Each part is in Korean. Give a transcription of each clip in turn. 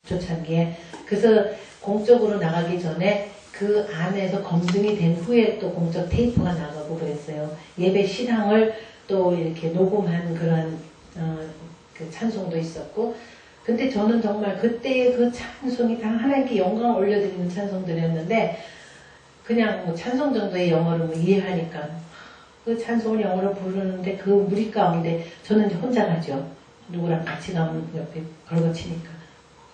초창기에. 그래서 공적으로 나가기 전에 그 안에서 검증이 된 후에 또 공적 테이프가 나가고 그랬어요. 예배 실황을 또 이렇게 녹음한 그런 그 찬송도 있었고. 근데 저는 정말 그때의 그 찬송이 다 하나님께 영광을 올려드리는 찬송들이었는데, 그냥 뭐 찬송 정도의 영어를 뭐 이해하니까 그 찬송을 영어로 부르는데 그 무리 가운데 저는 이제 혼자 가죠. 누구랑 같이 가면 옆에 걸거치니까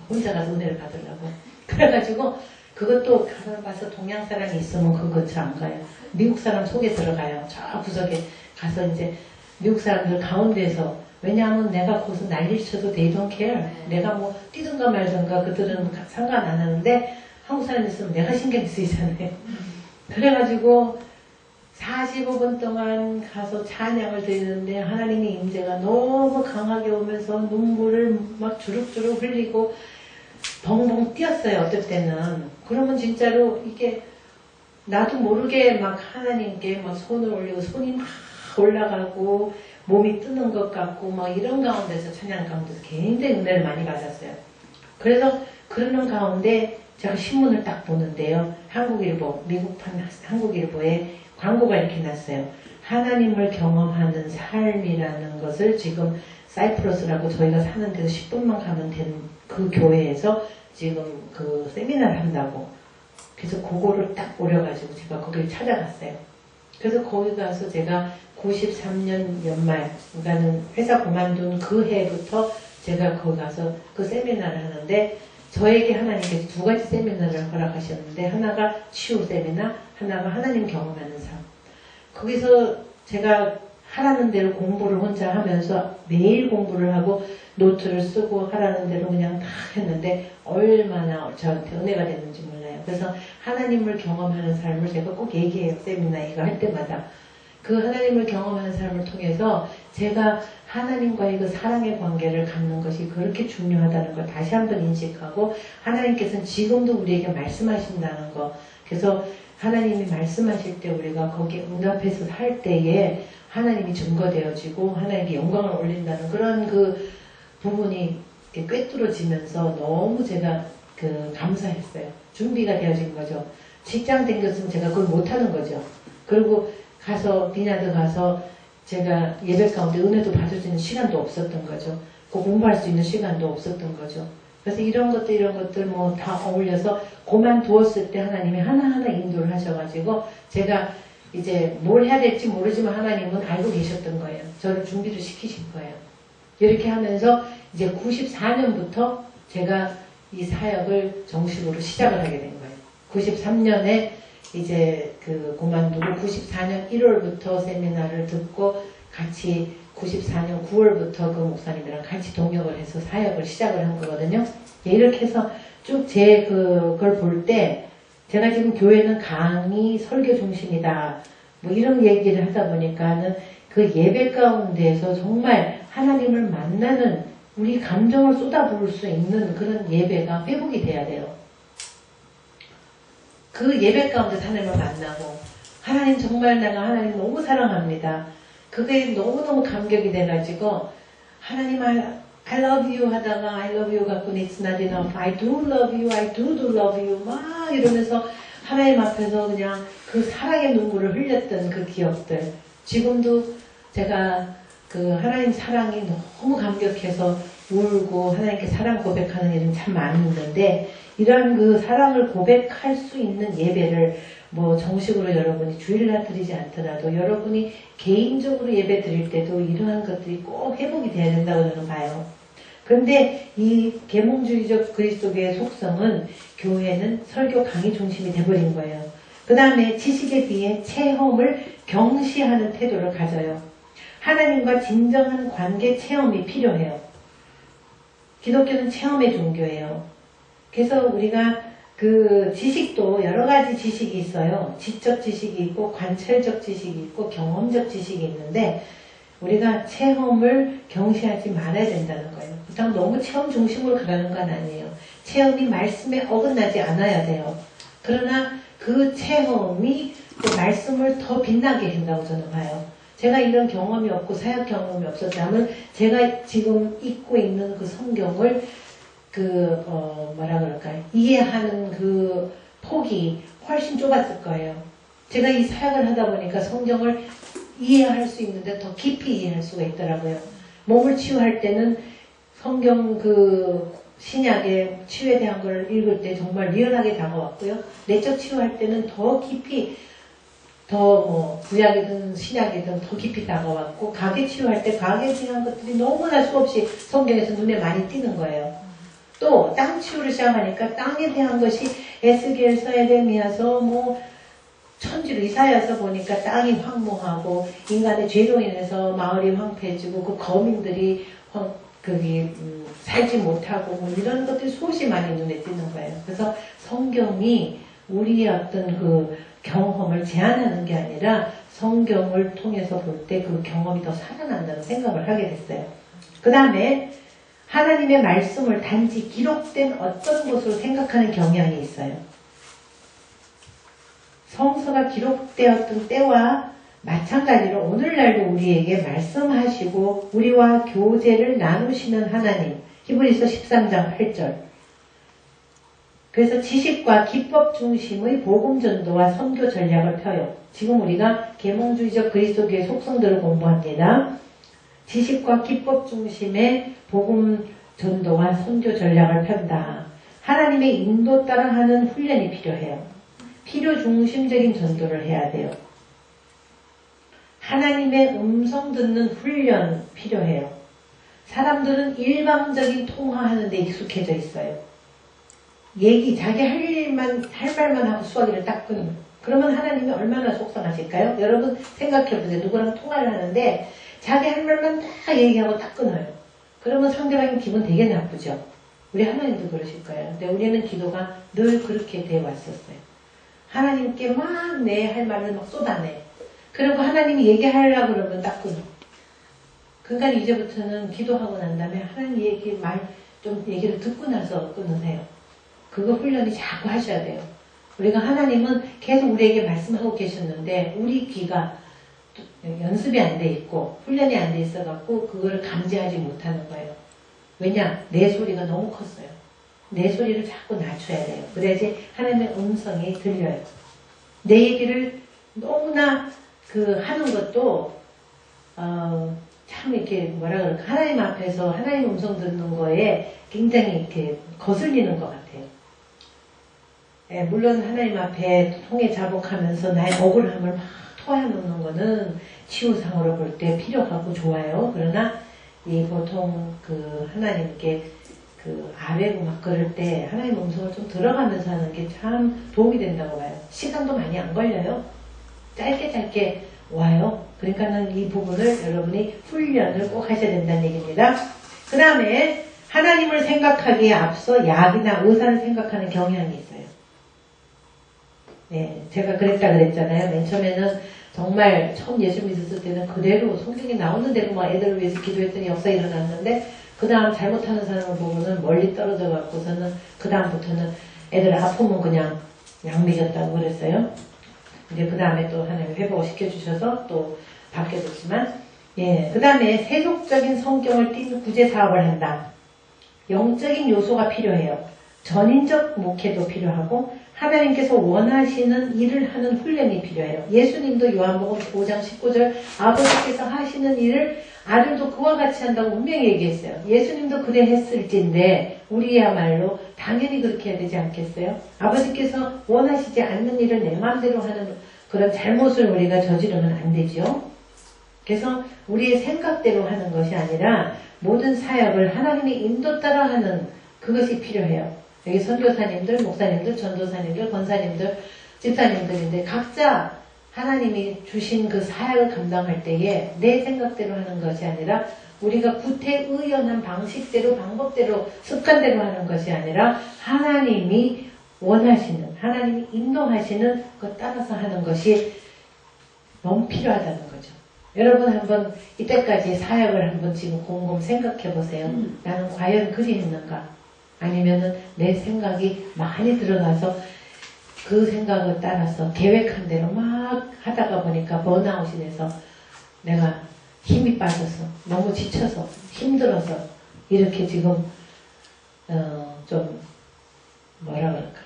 혼자 가서 은혜를 받으려고. 그래가지고 그것도 가서 동양 사람이 있으면 그거 잘 안 가요. 미국 사람 속에 들어가요. 저 구석에 가서 이제 미국 사람들 가운데서. 왜냐하면 내가 거기서 난리를 쳐도 they don't care. 내가 뭐 뛰든가 말든가 그들은 상관 안 하는데 한국 사람이 있으면 내가 신경 쓰이잖아요. 그래가지고 45분 동안 가서 찬양을 드리는데 하나님의 임재가 너무 강하게 오면서 눈물을 막 주룩주룩 흘리고 벙벙 뛰었어요. 어떨 때는. 그러면 진짜로 이게 나도 모르게 막 하나님께 막 손을 올리고 손이 막 올라가고 몸이 뜨는 것 같고 막 이런 가운데서 찬양 가운데서 굉장히 은혜를 많이 받았어요. 그래서 그러는 가운데 제가 신문을 딱 보는데요. 한국일보, 미국판 한국일보에 광고가 이렇게 났어요. 하나님을 경험하는 삶이라는 것을 지금 사이프러스라고 저희가 사는 데서 10분만 가면 되는 그 교회에서 지금 그 세미나를 한다고. 그래서 그거를 딱 오려가지고 제가 거기를 찾아갔어요. 그래서 거기 가서 제가 93년 연말, 그러니까는 회사 그만둔 그 해부터 제가 거기 가서 그 세미나를 하는데, 저에게 하나님께서 두 가지 세미나를 허락하셨는데, 하나가 치유 세미나, 하나가 하나님 경험하는 삶. 거기서 제가 하라는 대로 공부를 혼자 하면서 매일 공부를 하고 노트를 쓰고 하라는 대로 그냥 다 했는데 얼마나 저한테 은혜가 됐는지 몰라요. 그래서 하나님을 경험하는 삶을 제가 꼭 얘기해요. 세미나 이거 할 때마다. 그 하나님을 경험하는 삶을 통해서 제가 하나님과의 그 사랑의 관계를 갖는 것이 그렇게 중요하다는 걸 다시 한번 인식하고, 하나님께서는 지금도 우리에게 말씀하신다는 거. 그래서 하나님이 말씀하실 때 우리가 거기에 응답해서 살 때에 하나님이 증거되어지고 하나님께 영광을 올린다는 그런 그 부분이 꿰뚫어지면서 너무 제가 그 감사했어요. 준비가 되어진 거죠. 직장 댕겼으면 제가 그걸 못하는 거죠. 그리고 가서 비나드 가서 제가 예배 가운데 은혜도 받을 수 있는 시간도 없었던 거죠. 그 공부할 수 있는 시간도 없었던 거죠. 그래서 이런 것들 뭐 다 어울려서 그만두었을 때 하나님이 하나하나 인도를 하셔가지고 제가 이제 뭘 해야 될지 모르지만 하나님은 알고 계셨던 거예요. 저를 준비를 시키신 거예요. 이렇게 하면서 이제 94년부터 제가 이 사역을 정식으로 시작을 하게 된 거예요. 93년에 이제 그 그만두고 94년 1월부터 세미나를 듣고 같이 94년 9월부터 그 목사님이랑 같이 동역을 해서 사역을 시작을 한 거거든요. 이렇게 해서 쭉 제 그걸 볼 때 제가 지금 교회는 강의 설교 중심이다 뭐 이런 얘기를 하다 보니까는 그 예배 가운데에서 정말 하나님을 만나는 우리 감정을 쏟아부을 수 있는 그런 예배가 회복이 돼야 돼요. 그 예배 가운데 하나님을 만나고, 하나님 정말 내가 하나님 너무 사랑합니다. 그게 너무너무 감격이 돼가지고 하나님 I love you 하다가 I love you 갖고는 it's not enough. I do love you. I do love you. 막 이러면서 하나님 앞에서 그냥 그 사랑의 눈물을 흘렸던 그 기억들. 지금도 제가 그 하나님 사랑이 너무 감격해서 울고 하나님께 사랑 고백하는 일은 참 많이 있는데, 이런 그 사랑을 고백할 수 있는 예배를 뭐 정식으로 여러분이 주일날 드리지 않더라도 여러분이 개인적으로 예배 드릴 때도 이러한 것들이 꼭 회복이 돼야 된다고 저는 봐요. 그런데 이 계몽주의적 그리스도교의 속성은 교회는 설교 강의 중심이 돼버린 거예요. 그 다음에 지식에 비해 체험을 경시하는 태도를 가져요. 하나님과 진정한 관계 체험이 필요해요. 기독교는 체험의 종교예요. 그래서 우리가 그 지식도 여러 가지 지식이 있어요. 지적 지식이 있고 관찰적 지식이 있고 경험적 지식이 있는데 우리가 체험을 경시하지 말아야 된다는 거예요. 그렇다고 너무 체험 중심으로 가는 건 아니에요. 체험이 말씀에 어긋나지 않아야 돼요. 그러나 그 체험이 그 말씀을 더 빛나게 된다고 저는 봐요. 제가 이런 경험이 없고 사역 경험이 없었다면 제가 지금 읽고 있는 그 성경을 뭐라 그럴까요? 이해하는 그 폭이 훨씬 좁았을 거예요. 제가 이 사역을 하다 보니까 성경을 이해할 수 있는데 더 깊이 이해할 수가 있더라고요. 몸을 치유할 때는 성경 신약의 치유에 대한 걸 읽을 때 정말 리얼하게 다가왔고요. 내적 치유할 때는 더 깊이 구약이든 신약이든 더 깊이 다가왔고, 가게 치유할 때 가게에 대한 것들이 너무나 수없이 성경에서 눈에 많이 띄는 거예요. 또 땅 치유를 시작하니까 땅에 대한 것이 에스겔서, 에레미야서, 천지로 이사야서 보니까 땅이 황무하고 인간의 죄로 인해서 마을이 황폐해지고 그 거민들이 살지 못하고 이런 것들이 수없이 많이 눈에 띄는 거예요. 그래서 성경이 우리의 어떤 그 경험을 제한하는 게 아니라 성경을 통해서 볼 때 그 경험이 더 살아난다는 생각을 하게 됐어요. 그 다음에 하나님의 말씀을 단지 기록된 어떤 것으로 생각하는 경향이 있어요. 성서가 기록되었던 때와 마찬가지로 오늘날도 우리에게 말씀하시고 우리와 교제를 나누시는 하나님. 히브리서 13장 8절. 그래서 지식과 기법 중심의 복음 전도와 선교 전략을 펴요. 지금 우리가 계몽주의적 그리스도교의 속성들을 공부합니다. 지식과 기법 중심의 복음 전도와 선교 전략을 편다. 하나님의 인도 따라 하는 훈련이 필요해요. 필요 중심적인 전도를 해야 돼요. 하나님의 음성 듣는 훈련 필요해요. 사람들은 일방적인 통화하는 데 익숙해져 있어요. 자기 할 말만 하고 수화기를 딱 끊는. 그러면 하나님이 얼마나 속상하실까요? 여러분 생각해보세요. 누구랑 통화를 하는데 자기 할 말만 딱 얘기하고 딱 끊어요. 그러면 상대방이 기분 되게 나쁘죠. 우리 하나님도 그러실 거예요. 근데 우리는 기도가 늘 그렇게 돼 왔었어요. 하나님께 막 내 할 말을 막 쏟아내. 그리고 하나님이 얘기하려고 그러면 딱 끊어. 그러니까 이제부터는 기도하고 난 다음에 하나님 얘기를 듣고 나서 끊으세요. 그거 훈련이 자꾸 하셔야 돼요. 우리가 하나님은 계속 우리에게 말씀하고 계셨는데 우리 귀가 연습이 안 돼 있고 훈련이 안 돼 있어갖고 그거를 감지하지 못하는 거예요. 왜냐? 내 소리가 너무 컸어요. 내 소리를 자꾸 낮춰야 돼요. 그래야지 하나님의 음성이 들려요. 내 얘기를 너무나 하는 것도 참 이렇게 뭐라 그럴까, 하나님 앞에서 하나님 음성 듣는 거에 굉장히 이렇게 거슬리는 것 같아요. 예, 물론 하나님 앞에 통해 자복하면서 나의 억울함을 막 토해놓는 거는 치유상으로 볼 때 필요하고 좋아요. 그러나 보통 하나님께 아뢰고 막 그럴 때 하나님 음성을 좀 들어가면서 하는 게 참 도움이 된다고 봐요. 시간도 많이 안 걸려요. 짧게 와요. 그러니까는 이 부분을 여러분이 훈련을 꼭 하셔야 된다는 얘기입니다. 그 다음에 하나님을 생각하기에 앞서 약이나 의사를 생각하는 경향이 있어요. 네, 제가 그랬잖아요. 맨 처음에는 정말 처음 예수 믿었을 때는 그대로 성경에 나오는 대로 막 애들을 위해서 기도했더니 역사 일어났는데 그 다음 잘못하는 사람을 보고는 멀리 떨어져 갖고서는 그 다음부터는 애들 아프면 그냥 약 먹였다고 그랬어요. 이제 그 다음에 또 하나님 회복을 시켜주셔서 또 바뀌어졌지만, 그 다음에 세속적인 성경을 띈 구제 사업을 한다. 영적인 요소가 필요해요. 전인적 목회도 필요하고 하나님께서 원하시는 일을 하는 훈련이 필요해요. 예수님도 요한복음 5장 19절 아버지께서 하시는 일을 아들도 그와 같이 한다고 분명히 얘기했어요. 예수님도 그래 했을진데 우리야말로 당연히 그렇게 해야 되지 않겠어요? 아버지께서 원하시지 않는 일을 내 마음대로 하는 그런 잘못을 우리가 저지르면 안 되죠. 그래서 우리의 생각대로 하는 것이 아니라 모든 사역을 하나님의 인도 따라 하는 그것이 필요해요. 여기 선교사님들, 목사님들, 전도사님들, 권사님들, 집사님들인데 각자 하나님이 주신 그 사역을 감당할 때에 내 생각대로 하는 것이 아니라 우리가 구태의연한 방식대로, 방법대로, 습관대로 하는 것이 아니라 하나님이 원하시는, 하나님이 인도하시는 것 따라서 하는 것이 너무 필요하다는 거죠. 여러분 한번 이때까지 사역을 한번 지금 곰곰 생각해 보세요. 나는 과연 그리 했는가? 아니면은 내 생각이 많이 들어가서 그 생각을 따라서 계획한 대로 막 하다가 보니까 번아웃이 돼서 내가 힘이 빠져서 너무 지쳐서 힘들어서 이렇게 지금 좀 뭐라 그럴까,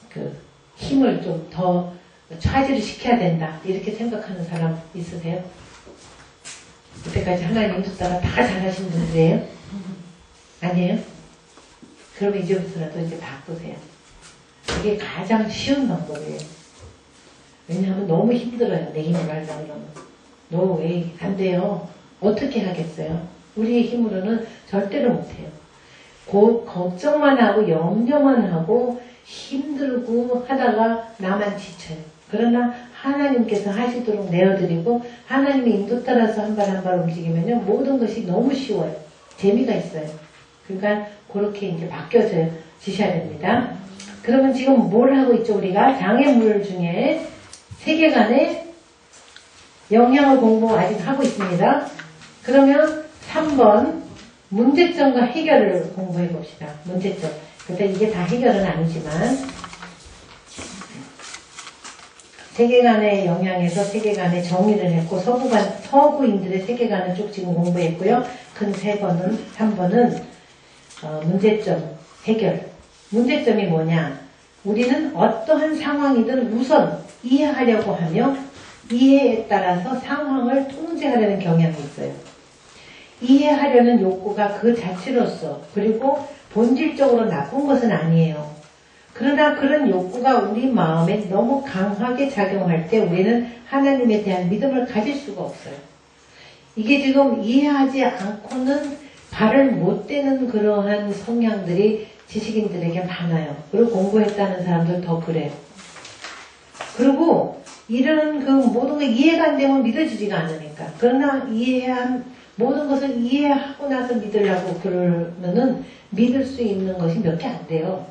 그 힘을 좀 더 차지를 시켜야 된다 이렇게 생각하는 사람 있으세요? 이때까지 하나님 인도다가 다 잘하신 분들이에요? 아니에요? 그러면 이제부터라도 이제 바꾸세요. 그게 가장 쉬운 방법이에요. 왜냐하면 너무 힘들어요. 내 힘으로 하려고 그러면. 너 왜 안 돼요? 어떻게 하겠어요? 우리의 힘으로는 절대로 못해요. 걱정만 하고 염려만 하고 힘들고 하다가 나만 지쳐요. 그러나 하나님께서 하시도록 내어드리고 하나님의 인도 따라서 한 발 한 발 움직이면요 모든 것이 너무 쉬워요. 재미가 있어요. 그러니까 그렇게 이제 바뀌어져 지셔야 됩니다. 그러면 지금 뭘 하고 있죠? 우리가 장애물 중에 세계관의 영향을 공부 아직 하고 있습니다. 그러면 3번 문제점과 해결을 공부해 봅시다. 문제점. 근데 이게 다 해결은 아니지만 세계관의 영향에서 세계관의 정의를 했고 서구인들의 세계관을 쭉 지금 공부했고요. 큰 3번은 문제점 해결. 문제점이 뭐냐? 우리는 어떠한 상황이든 우선 이해하려고 하며 이해에 따라서 상황을 통제하려는 경향이 있어요. 이해하려는 욕구가 그 자체로서 그리고 본질적으로 나쁜 것은 아니에요. 그러나 그런 욕구가 우리 마음에 너무 강하게 작용할 때 우리는 하나님에 대한 믿음을 가질 수가 없어요. 이게 지금 이해하지 않고는 발을 못 떼는 그러한 성향들이 지식인들에게 많아요. 그리고 공부했다는 사람들 더 그래요. 그리고 이런 그 모든 게 이해가 안 되면 믿어지지가 않으니까. 그러나 모든 것을 이해하고 나서 믿으려고 그러면은 믿을 수 있는 것이 몇 개 안 돼요.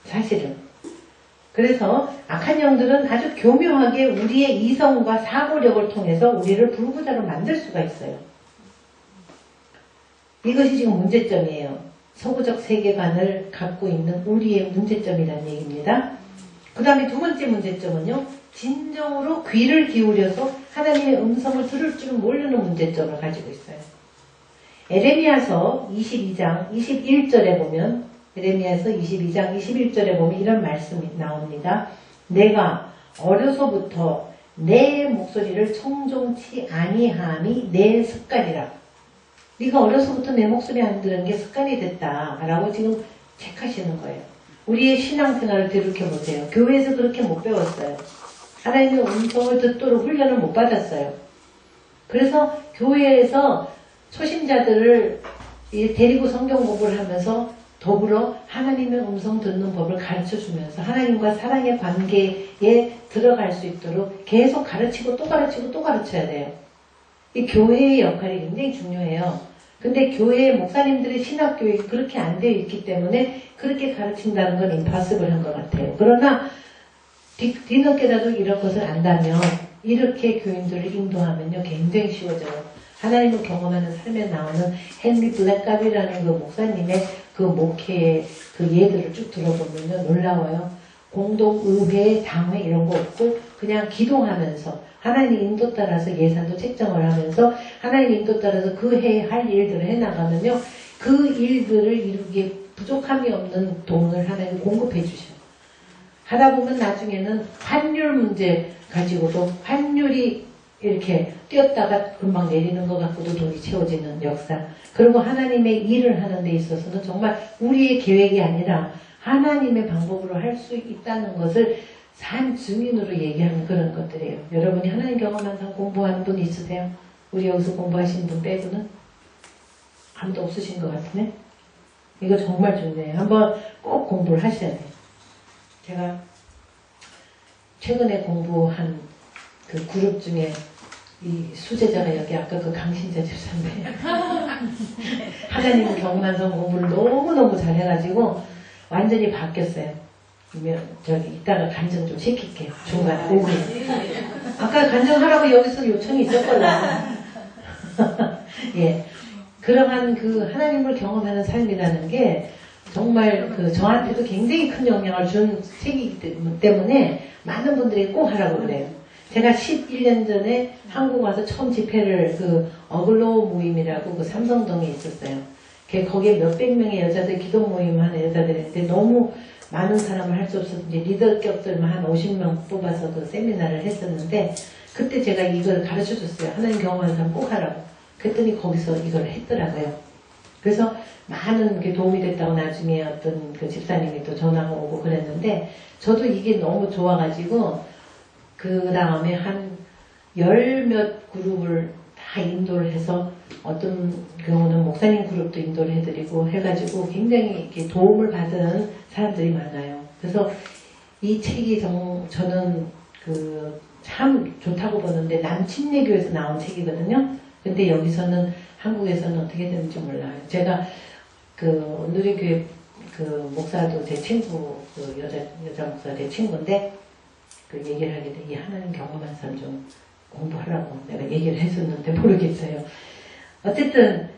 사실은. 그래서 악한 영들은 아주 교묘하게 우리의 이성과 사고력을 통해서 우리를 불구자로 만들 수가 있어요. 이것이 지금 문제점이에요. 서구적 세계관을 갖고 있는 우리의 문제점이라는 얘기입니다. 그 다음에 두 번째 문제점은요. 진정으로 귀를 기울여서 하나님의 음성을 들을 줄 모르는 문제점을 가지고 있어요. 에레미야서 22장 21절에 보면 에레미야서 22장 21절에 보면 이런 말씀이 나옵니다. 내가 어려서부터 내 목소리를 청종치 아니함이 내 습관이라. 네가 어려서부터 내 목소리 안 들은 게 습관이 됐다라고 지금 체크하시는 거예요. 우리의 신앙생활을 되돌켜보세요. 교회에서 그렇게 못 배웠어요. 하나님의 음성을 듣도록 훈련을 못 받았어요. 그래서 교회에서 초심자들을 데리고 성경 공부를 하면서 더불어 하나님의 음성 듣는 법을 가르쳐주면서 하나님과 사랑의 관계에 들어갈 수 있도록 계속 가르치고 또 가르치고 또 가르쳐야 돼요. 이 교회의 역할이 굉장히 중요해요. 근데 교회 목사님들의 신학교육이 그렇게 안 되어 있기 때문에 그렇게 가르친다는 건 임파서블한 것 같아요. 그러나 뒤늦게라도 이런 것을 안다면 이렇게 교인들을 인도하면요 굉장히 쉬워져요. 하나님을 경험하는 삶에 나오는 헨리 블랙갑이라는 그 목사님의 그 목회의 그 예들을 쭉 들어보면요 놀라워요. 공동의회, 당회 이런 거 없고 그냥 기도하면서 하나님 인도 따라서 예산도 책정을 하면서 하나님 인도 따라서 그 해에 할 일들을 해나가면요 그 일들을 이루기에 부족함이 없는 돈을 하나님 공급해 주셔요. 하다 보면 나중에는 환율 문제 가지고도 환율이 이렇게 뛰었다가 금방 내리는 것 같고도 돈이 채워지는 역사. 그리고 하나님의 일을 하는 데 있어서는 정말 우리의 계획이 아니라 하나님의 방법으로 할 수 있다는 것을 산 증인으로 얘기하는 그런 것들이에요. 여러분이 하나님 경험한 사람 공부하는 분 있으세요? 우리 여기서 공부하신 분 빼고는? 아무도 없으신 것 같으네? 이거 정말 중요해요. 한번 꼭 공부를 하셔야 돼요. 제가 최근에 공부한 그 그룹 중에 이 수제자가 여기 아까 그 강신자 집사인데 하나님 경험한 성 공부를 너무너무 잘해가지고 완전히 바뀌었어요. 저기 이따가 간증 좀 시킬게요. 중간에 오후에. 아까 간증하라고 여기서 요청이 있었거든요. 예. 그러한 그 하나님을 경험하는 삶이라는 게 정말 그 저한테도 굉장히 큰 영향을 준 책이기 때문에 많은 분들이 꼭 하라고 그래요. 제가 11년 전에 한국 와서 처음 집회를 그 어글로 모임이라고 그 삼성동에 있었어요. 거기에 몇백 명의 여자들 기도 모임 하는 여자들인데 너무 많은 사람을 할 수 없어서 이제 리더격들만 한 50명 뽑아서 그 세미나를 했었는데 그때 제가 이걸 가르쳐 줬어요. 하나님 경험하는 사람 꼭 하라고. 그랬더니 거기서 이걸 했더라고요. 그래서 많은 게 도움이 됐다고 나중에 어떤 그 집사님이 또 전화가 오고 그랬는데 저도 이게 너무 좋아가지고 그 다음에 한 열 몇 그룹을 다 인도를 해서 어떤 경우는 목사님 그룹도 인도를 해드리고 해가지고 굉장히 이렇게 도움을 받은 사람들이 많아요. 그래서 이 책이 저는 참 좋다고 보는데 남침례교에서 나온 책이거든요. 근데 여기서는 한국에서는 어떻게 되는지 몰라요. 제가 누리교회 목사도 제 친구, 여자 목사 제 친구인데 얘기를 하게 돼. 이 하나님 경험한 사람 좀 공부하라고 내가 얘기를 했었는데 모르겠어요. 어쨌든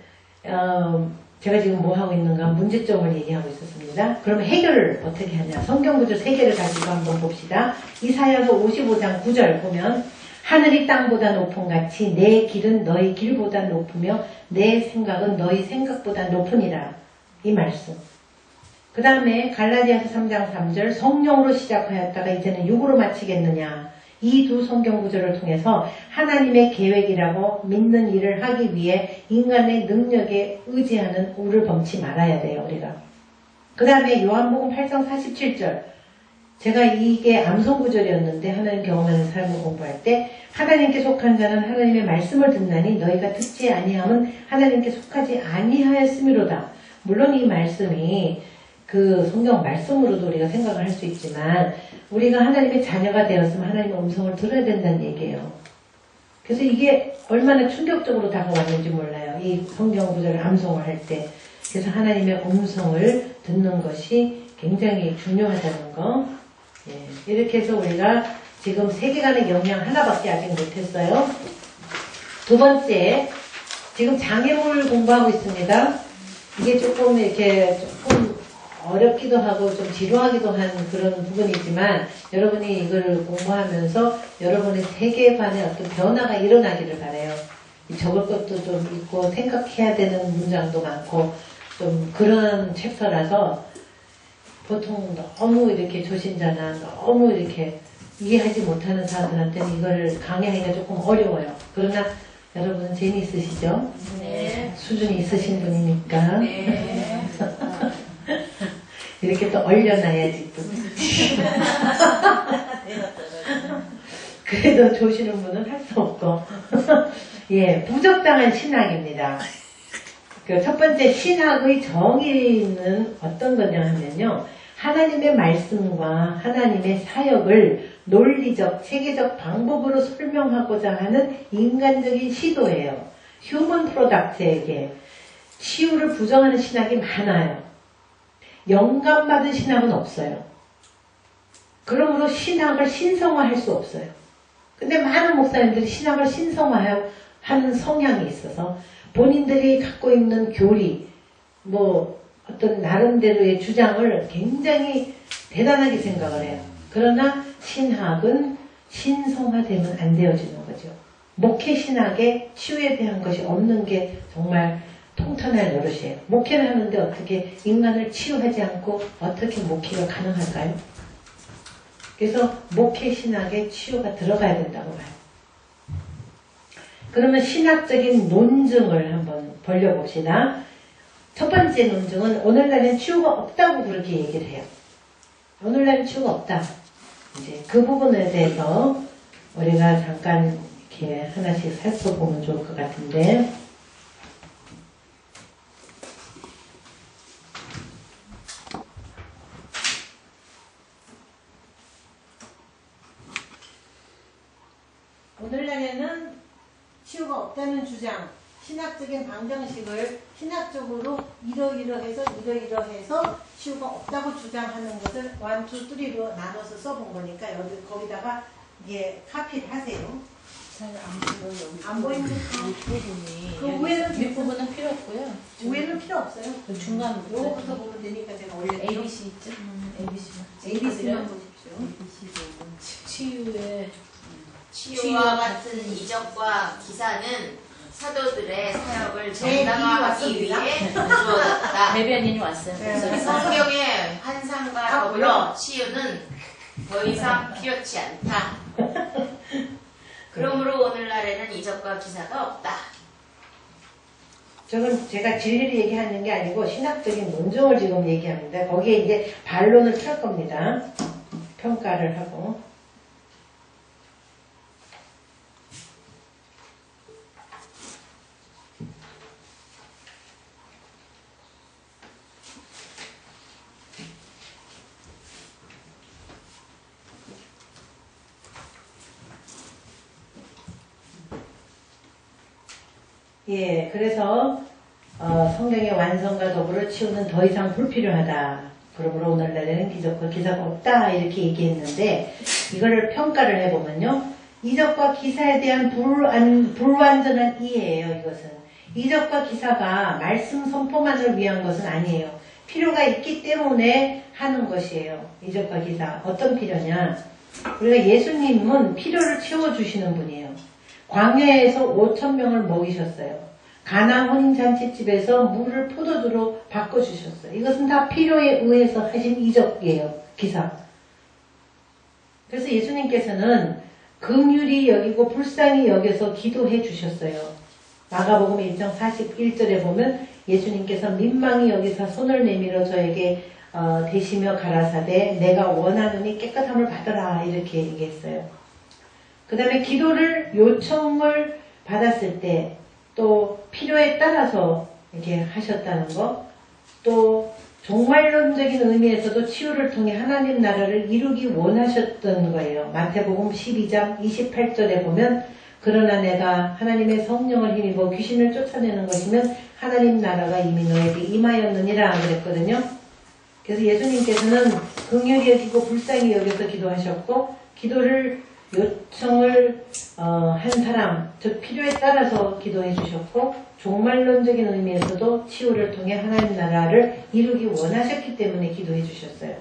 제가 지금 뭐 하고 있는가 문제점을 얘기하고 있었습니다. 그럼 해결을 어떻게 하냐. 성경구절 3개를 가지고 한번 봅시다. 이사야서 55장 9절 보면 하늘이 땅보다 높은 같이 내 길은 너희 길보다 높으며 내 생각은 너희 생각보다 높으니라. 이 말씀. 그 다음에 갈라디아서 3장 3절 성령으로 시작하였다가 이제는 육으로 마치겠느냐. 이 두 성경 구절을 통해서 하나님의 계획이라고 믿는 일을 하기 위해 인간의 능력에 의지하는 우를 범치 말아야 돼요. 우리가. 그 다음에 요한복음 8장 47절 제가 이게 암송 구절이었는데 하나님 경험하는 삶을 공부할 때 하나님께 속한 자는 하나님의 말씀을 듣나니 너희가 듣지 아니함은 하나님께 속하지 아니하였음이로다. 물론 이 말씀이 그 성경 말씀으로도 우리가 생각을 할 수 있지만 우리가 하나님의 자녀가 되었으면 하나님의 음성을 들어야 된다는 얘기예요. 그래서 이게 얼마나 충격적으로 다가왔는지 몰라요. 이 성경 구절을 암송을 할 때. 그래서 하나님의 음성을 듣는 것이 굉장히 중요하다는 거. 예, 이렇게 해서 우리가 지금 세계관의 영향 하나밖에 아직 못했어요. 두 번째, 지금 장애물 공부하고 있습니다. 이게 조금 어렵기도 하고 좀 지루하기도 한 그런 부분이지만 여러분이 이걸 공부하면서 여러분의 세계관에 어떤 변화가 일어나기를 바라요. 적을 것도 좀 있고 생각해야 되는 문장도 많고 좀 그런 챕터라서 보통 너무 이렇게 조신자나 너무 이렇게 이해하지 못하는 사람들한테는 이걸 강의하기가 조금 어려워요. 그러나 여러분은 재미있으시죠? 네. 수준이 있으신 분이니까. 네. 이렇게 또 얼려놔야지 또. 그래도 조시는 분은 할 수 없고. 예, 부적당한 신학입니다. 그 첫 번째 신학의 정의는 어떤 거냐 하면요. 하나님의 말씀과 하나님의 사역을 논리적, 체계적 방법으로 설명하고자 하는 인간적인 시도예요. 휴먼 프로덕트에게 치유를 부정하는 신학이 많아요. 영감받은 신학은 없어요. 그러므로 신학을 신성화할 수 없어요. 근데 많은 목사님들이 신학을 신성화하는 성향이 있어서 본인들이 갖고 있는 교리, 어떤 나름대로의 주장을 굉장히 대단하게 생각을 해요. 그러나 신학은 신성화되면 안 되어지는 거죠. 목회 신학에 치유에 대한 것이 없는 게 정말 통탄할 노릇이에요. 목회를 하는데 어떻게 인간을 치유하지 않고 어떻게 목회가 가능할까요? 그래서 목회 신학에 치유가 들어가야 된다고 봐요. 그러면 신학적인 논증을 한번 벌려봅시다. 첫 번째 논증은 오늘날엔 치유가 없다고 그렇게 얘기를 해요. 오늘날엔 치유가 없다. 이제 그 부분에 대해서 우리가 잠깐 이렇게 하나씩 살펴보면 좋을 것 같은데 오늘날에는 치유가 없다는 주장, 신학적인 방정식을 신학적으로 이러이러해서 치유가 없다고 주장하는 것을 1, 2, 3로 나눠서 써본 거니까 거기다가 이게 카피를 하세요. 잘 안 보여요. 안 보이는 부분이. 그 위에는 뒷부분은 필요 없고요. 위에는 필요 없어요. 그 중간부터. 요거부터 보면 되니까 제가 올릴게요. ABC 있죠? ABC만. ABC만 보십시오. 치유의 치유와 같은 이적과 기사는 사도들의 사역을 제 정당화하기 일이 위해 왔습니다. 주어졌다. 대변인이 왔어요. 네. 성경의 환상과 더불어 치유는 더 이상 필요치 않다. 그러므로 오늘날에는 이적과 기사가 없다. 저건 제가 진리를 얘기하는 게 아니고 신학적인 논증을 지금 얘기합니다. 거기에 이제 반론을 펼 겁니다. 평가를 하고. 예, 그래서 성경의 완성과 더불어 치유는 더 이상 불필요하다. 그러므로 오늘날에는 기적과 기사가 없다. 이렇게 얘기했는데 이거를 평가를 해보면요. 이적과 기사에 대한 불완전한 이해예요. 이것은. 이적과 기사가 말씀 선포만을 위한 것은 아니에요. 필요가 있기 때문에 하는 것이에요. 이적과 기사. 어떤 필요냐. 우리가 예수님은 필요를 채워주시는 분이에요. 광야에서 5,000명을 먹이셨어요. 가나 혼인잔치집에서 물을 포도주로 바꿔주셨어요. 이것은 다 필요에 의해서 하신 이적이에요. 기사. 그래서 예수님께서는 긍휼히 여기고 불쌍히 여겨서 기도해 주셨어요. 마가복음 1장 41절에 보면 예수님께서 민망히 여기서 손을 내밀어 저에게 대시며 가라사대 내가 원하노니 깨끗함을 받아라 이렇게 얘기했어요. 그 다음에 기도를 요청을 받았을 때 또 필요에 따라서 이렇게 하셨다는 거, 또 종말론적인 의미에서도 치유를 통해 하나님 나라를 이루기 원하셨던 거예요. 마태복음 12장 28절에 보면 그러나 내가 하나님의 성령을 힘입어 귀신을 쫓아내는 것이면 하나님 나라가 이미 너에게 임하였느니라 그랬거든요. 그래서 예수님께서는 긍휼히 여기고 불쌍히 여겨서 기도하셨고 기도를 요청을 한 사람, 즉 필요에 따라서 기도해 주셨고 종말론적인 의미에서도 치유를 통해 하나님 나라를 이루기 원하셨기 때문에 기도해 주셨어요.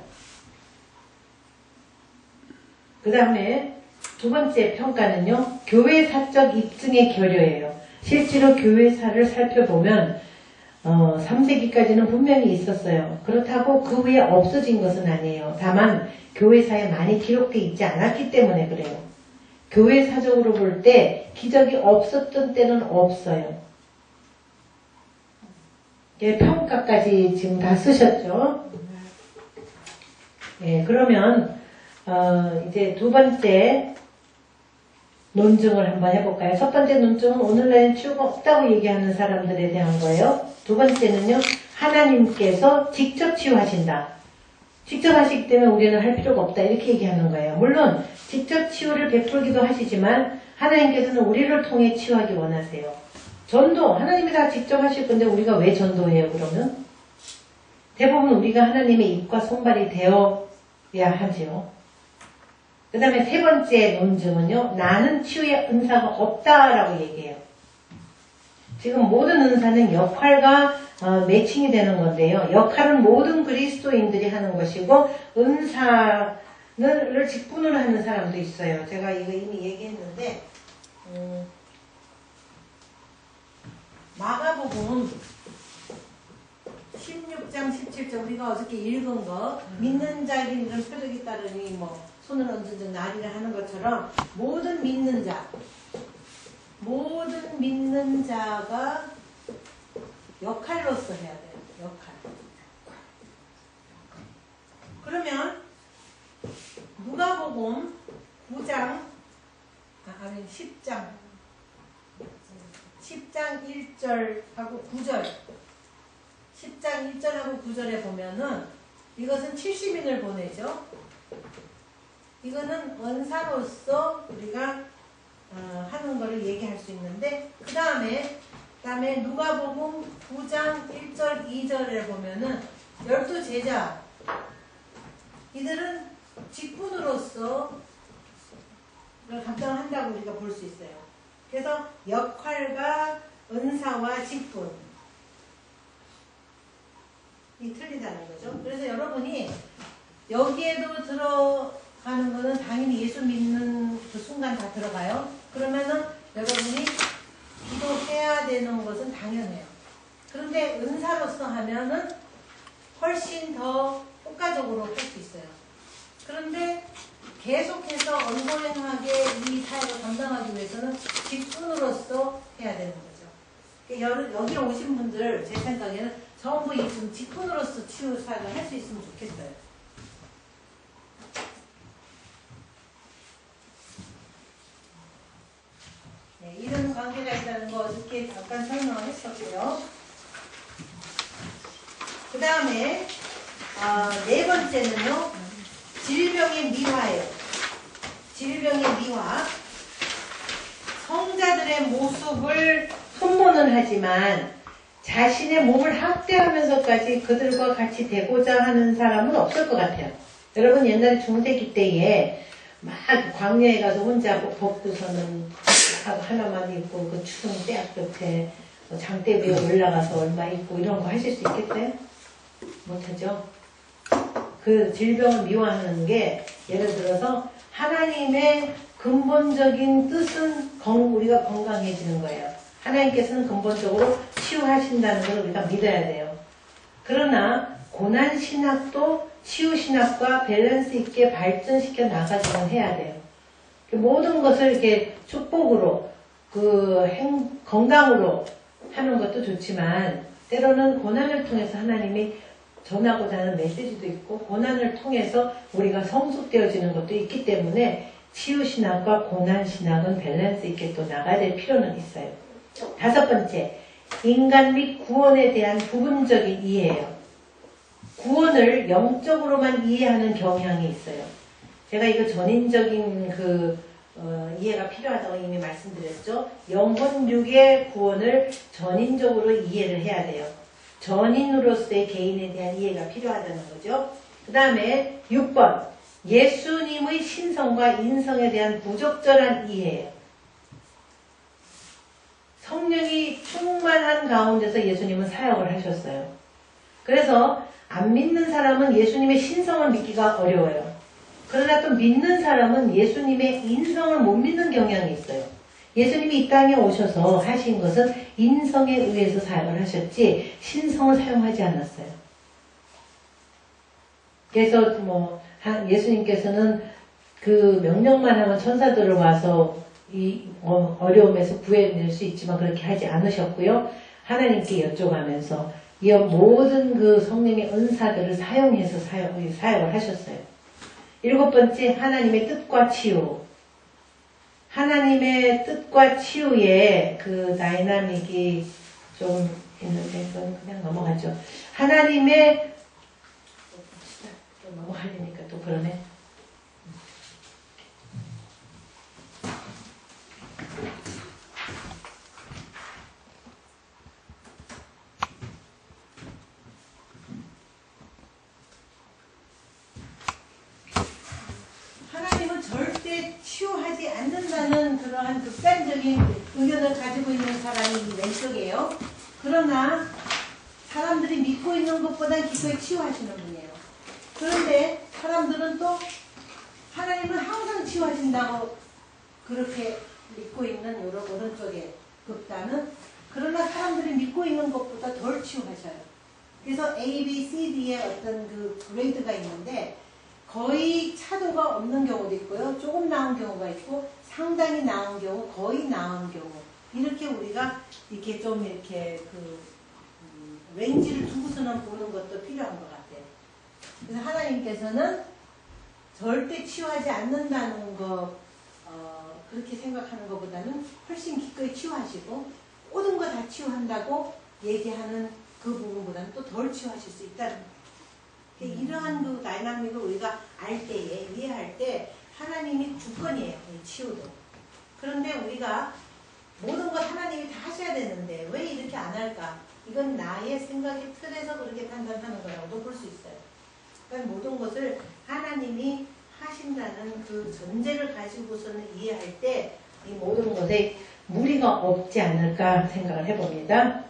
그 다음에 두 번째 평가는요. 교회사적 입증의 결여예요. 실제로 교회사를 살펴보면 3세기까지는 분명히 있었어요. 그렇다고 그 후에 없어진 것은 아니에요. 다만 교회사에 많이 기록되어 있지 않았기 때문에 그래요. 교회사적으로 볼 때 기적이 없었던 때는 없어요. 평가까지 지금 다 쓰셨죠. 예, 그러면 이제 두 번째 논증을 한번 해볼까요? 첫 번째 논증은 오늘날엔 치유가 없다고 얘기하는 사람들에 대한 거예요. 두 번째는요. 하나님께서 직접 치유하신다. 직접 하시기 때문에 우리는 할 필요가 없다. 이렇게 얘기하는 거예요. 물론 직접 치유를 베풀기도 하시지만 하나님께서는 우리를 통해 치유하기 원하세요. 전도 하나님이 다 직접 하실 건데 우리가 왜 전도해요 그러면? 대부분 우리가 하나님의 입과 손발이 되어야 하지요. 그 다음에 세 번째 논증은요. 나는 치유의 은사가 없다라고 얘기해요. 지금 모든 은사는 역할과 매칭이 되는 건데요. 역할은 모든 그리스도인들이 하는 것이고 은사를 직분으로 하는 사람도 있어요. 제가 이거 이미 얘기했는데 마가복음 16장 17절 우리가 어저께 읽은 거 믿는 자에게 이런 표적이 따르니 뭐 손을 얹은 즉 나리라 하는 것처럼 모든 믿는 자가 역할로서 해야 돼요. 역할. 그러면 누가복음 10장 1절하고 9절 10장 1절하고 9절에 보면은 이것은 70인을 보내죠. 이거는 은사로서 우리가 하는 거를 얘기할 수 있는데 그 다음에 누가복음 9장 1절 2절에 보면은 12제자 이들은 직분으로서 를 감당한다고 우리가 볼 수 있어요. 그래서 역할과 은사와 직분이 틀리다는 거죠. 그래서 여러분이 여기에도 들어가는 거는 당연히 예수 믿는 그 순간 다 들어가요. 그러면은 여러분이 기도 해야 되는 것은 당연해요. 그런데 은사로서 하면은 훨씬 더 효과적으로 할 수 있어요. 그런데 계속해서 언고행하게 이 사역을 감당하기 위해서는 직분으로서 해야 되는 거죠. 여기 오신 분들 제 생각에는 전부 이 직분으로서 치유 사역을 할 수 있으면 좋겠어요. 네, 이런 관계가 있다는 거 어저께 잠깐 설명을 했었고요. 그 다음에 네 번째는요. 질병의 미화예요. 질병의 미화. 성자들의 모습을 흠모는 하지만 자신의 몸을 학대하면서까지 그들과 같이 되고자 하는 사람은 없을 것 같아요. 여러분 옛날에 중세기 때에 막 광야에 가서 혼자 벗고서는 하나만 입고 그 추운 떼약 곁에 장대 위에 올라가서 얼마 입고 이런 거 하실 수 있겠어요? 못하죠. 그 질병을 미워하는 게 예를 들어서 하나님의 근본적인 뜻은 우리가 건강해지는 거예요. 하나님께서는 근본적으로 치유하신다는 걸 우리가 믿어야 돼요. 그러나 고난신학도 치유신학과 밸런스 있게 발전시켜 나가기만 해야 돼요. 모든 것을 이렇게 축복으로 건강으로 하는 것도 좋지만 때로는 고난을 통해서 하나님이 전하고자 하는 메시지도 있고 고난을 통해서 우리가 성숙되어지는 것도 있기 때문에 치유신학과 고난신학은 밸런스 있게 또 나가야 될 필요는 있어요. 다섯 번째, 인간 및 구원에 대한 부분적인 이해예요. 구원을 영적으로만 이해하는 경향이 있어요. 제가 이거 전인적인 이해가 필요하다고 이미 말씀드렸죠. 영혼육의 구원을 전인적으로 이해를 해야 돼요. 전인으로서의 개인에 대한 이해가 필요하다는 거죠. 그 다음에 6번 예수님의 신성과 인성에 대한 부적절한 이해예요. 성령이 충만한 가운데서 예수님은 사역을 하셨어요. 그래서 안 믿는 사람은 예수님의 신성을 믿기가 어려워요. 그러나 또 믿는 사람은 예수님의 인성을 못 믿는 경향이 있어요. 예수님이 이 땅에 오셔서 하신 것은 인성에 의해서 사역을 하셨지 신성을 사용하지 않았어요. 그래서 예수님께서는 그 명령만 하면 천사들을 와서 이 어려움에서 구해낼 수 있지만 그렇게 하지 않으셨고요. 하나님께 여쭤가면서 이 모든 그 성령의 은사들을 사용해서 사역을 하셨어요. 7번째, 하나님의 뜻과 치유. 하나님의 뜻과 치유의 그 다이나믹이 좀 있는데 그건 그냥 넘어가죠. 하나님의 또 넘어가려니까 또 그러네. 하나님은 절대 치유하지 않는다는 그러한 극단적인 의견을 가지고 있는 사람이 왼쪽이에요. 그러나 사람들이 믿고 있는 것보다 기꺼이 치유하시는 분이에요. 그런데 사람들은 또 하나님은 항상 치유하신다고 그렇게 믿고 있는 오른쪽에 극단은 그러나 사람들이 믿고 있는 것보다 덜 치유하셔요. 그래서 A, B, C, D의 어떤 그 그레이드가 있는데 거의 차도가 없는 경우도 있고요. 조금 나은 경우가 있고 상당히 나은 경우, 거의 나은 경우 이렇게 우리가 이렇게 좀 이렇게 렌즈를 두고서는 보는 것도 필요한 것 같아요. 그래서 하나님께서는 절대 치유하지 않는다는 거 그렇게 생각하는 것보다는 훨씬 기꺼이 치유하시고 모든 거 다 치유한다고 얘기하는 그 부분보다는 또 덜 치유하실 수 있다는 거예요. 이러한 그 다이나믹을 우리가 알 때에 이해할 때 하나님이 주권이에요. 이 치유도. 그런데 우리가 모든 것 하나님이 다 하셔야 되는데 왜 이렇게 안 할까? 이건 나의 생각의 틀에서 그렇게 판단하는 거라고도 볼 수 있어요. 그러니까 모든 것을 하나님이 하신다는 그 전제를 가지고서는 이해할 때 이 모든 것에 무리가 없지 않을까 생각을 해봅니다.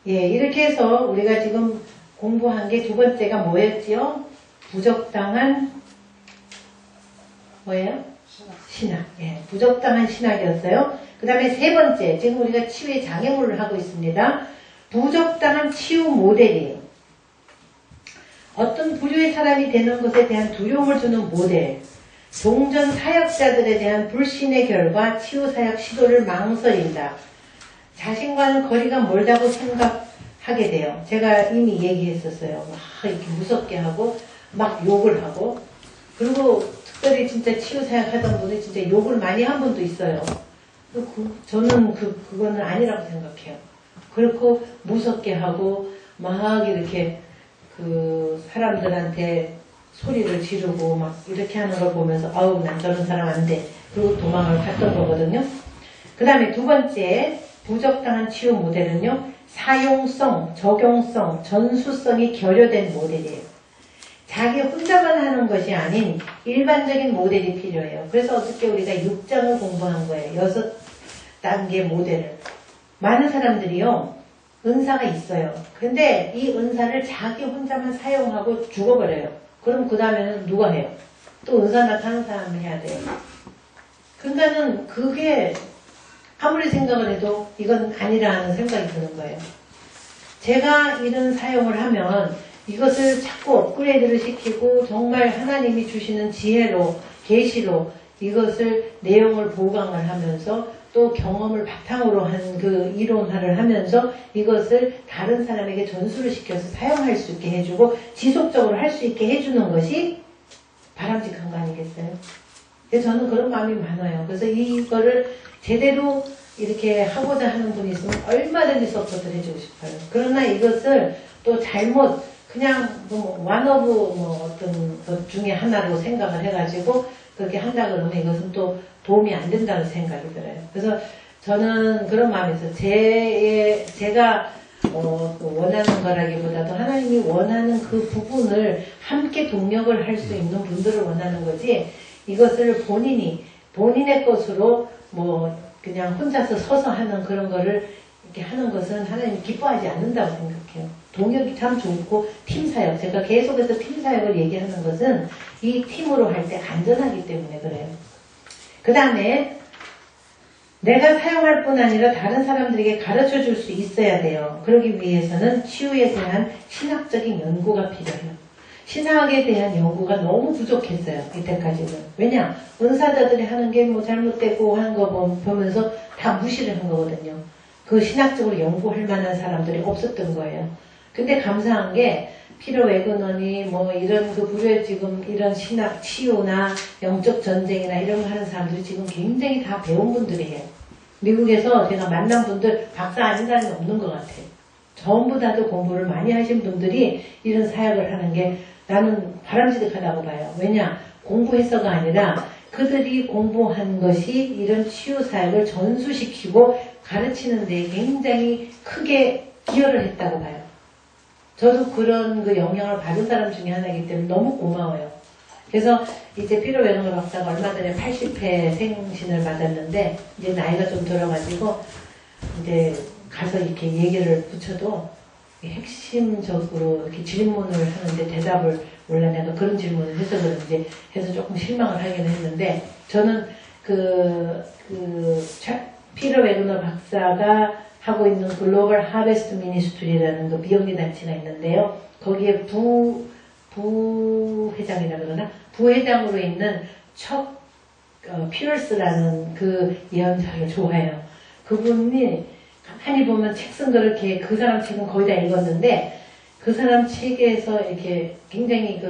예, 이렇게 해서 우리가 지금 공부한 게 두 번째가 뭐였지요? 부적당한 뭐예요? 신학. 예, 부적당한 신학이었어요. 그 그 다음에 세 번째, 지금 우리가 치유의 장애물을 하고 있습니다. 부적당한 치유 모델이에요. 어떤 부류의 사람이 되는 것에 대한 두려움을 주는 모델, 종전 사역자들에 대한 불신의 결과 치유 사역 시도를 망설인다. 자신과는 거리가 멀다고 생각하게 돼요. 제가 이미 얘기했었어요. 막 이렇게 무섭게 하고 막 욕을 하고, 그리고 특별히 진짜 치유 사역 하던 분이 진짜 욕을 많이 한 분도 있어요. 저는 그거는 아니라고 생각해요. 그렇고 무섭게 하고 막 이렇게 사람들한테 소리를 지르고 막 이렇게 하는 걸 보면서 아우 난 저런 사람 안 돼. 그리고 도망을 갔던 거거든요. 그 다음에 두 번째 부적당한 치유 모델은요. 사용성, 적용성, 전수성이 결여된 모델이에요. 자기 혼자만 하는 것이 아닌 일반적인 모델이 필요해요. 그래서 어떻게 우리가 6장을 공부한 거예요. 6단계 모델을. 많은 사람들이요. 은사가 있어요. 근데 이 은사를 자기 혼자만 사용하고 죽어버려요. 그럼 그 다음에는 누가 해요? 또 은사 나타나는 사람이 해야 돼요. 그러니까는 그게 아무리 생각을 해도 이건 아니라는 생각이 드는 거예요. 제가 이런 사용을 하면 이것을 자꾸 업그레이드를 시키고 정말 하나님이 주시는 지혜로, 계시로 이것을 내용을 보강을 하면서 또 경험을 바탕으로 한 그 이론화를 하면서 이것을 다른 사람에게 전수를 시켜서 사용할 수 있게 해주고 지속적으로 할 수 있게 해주는 것이 바람직한 거 아니겠어요? 그래서 저는 그런 마음이 많아요. 그래서 이거를 제대로 이렇게 하고자 하는 분이 있으면 얼마든지 서포트를 해주고 싶어요. 그러나 이것을 또 잘못 그냥 어떤 것 중에 하나로 생각을 해가지고 그렇게 한다 그러면 이것은 또 도움이 안 된다는 생각이 들어요. 그래서 저는 그런 마음에서 제가 원하는 거라기보다도 하나님이 원하는 그 부분을 함께 동력을 할 수 있는 분들을 원하는 거지 이것을 본인의 것으로 그냥 혼자서 서서 하는 그런 거를 이렇게 하는 것은 하나님이 기뻐하지 않는다고 생각해요. 동역이 참 좋고 팀사역, 제가 계속해서 팀사역을 얘기하는 것은 이 팀으로 할 때 안전하기 때문에 그래요. 그 다음에 내가 사용할 뿐 아니라 다른 사람들에게 가르쳐 줄 수 있어야 돼요. 그러기 위해서는 치유에 대한 신학적인 연구가 필요해요. 신학에 대한 연구가 너무 부족했어요. 이때까지는. 왜냐? 은사자들이 하는 게 잘못되고 하는 거 보면서 다 무시를 한 거거든요. 그 신학적으로 연구할 만한 사람들이 없었던 거예요. 근데 감사한 게 피터 웨그너니 이런 부류의 지금 이런 신학 치유나 영적 전쟁이나 이런 거 하는 사람들이 지금 굉장히 다 배운 분들이에요. 미국에서 제가 만난 분들 박사 아닌 사람이 없는 것 같아요. 전부 다들 공부를 많이 하신 분들이 이런 사역을 하는 게 나는 바람직하다고 봐요. 왜냐? 공부해서가 아니라 그들이 공부한 것이 이런 치유 사역을 전수시키고 가르치는 데 굉장히 크게 기여를 했다고 봐요. 저도 그런 영향을 받은 사람 중에 하나이기 때문에 너무 고마워요. 그래서 이제 피터 웨그너 박사가 얼마 전에 80회 생신을 받았는데 이제 나이가 좀 들어가지고 이제 가서 이렇게 얘기를 붙여도 핵심적으로 이렇게 질문을 하는데 대답을 원래 내가 그런 질문을 해서 그런지 해서 조금 실망을 하긴 했는데 저는 피터 웨그너 박사가 하고 있는 글로벌 하베스트 미니스트리라는 그 비영리 단체가 있는데요. 거기에 부회장이라 그러나? 부회장으로 있는 척 피어스라는 그 예언자를 좋아해요. 그분이 가만히 보면 책 쓴 거를 이렇게 그 사람 책은 거의 다 읽었는데 그 사람 책에서 이렇게 굉장히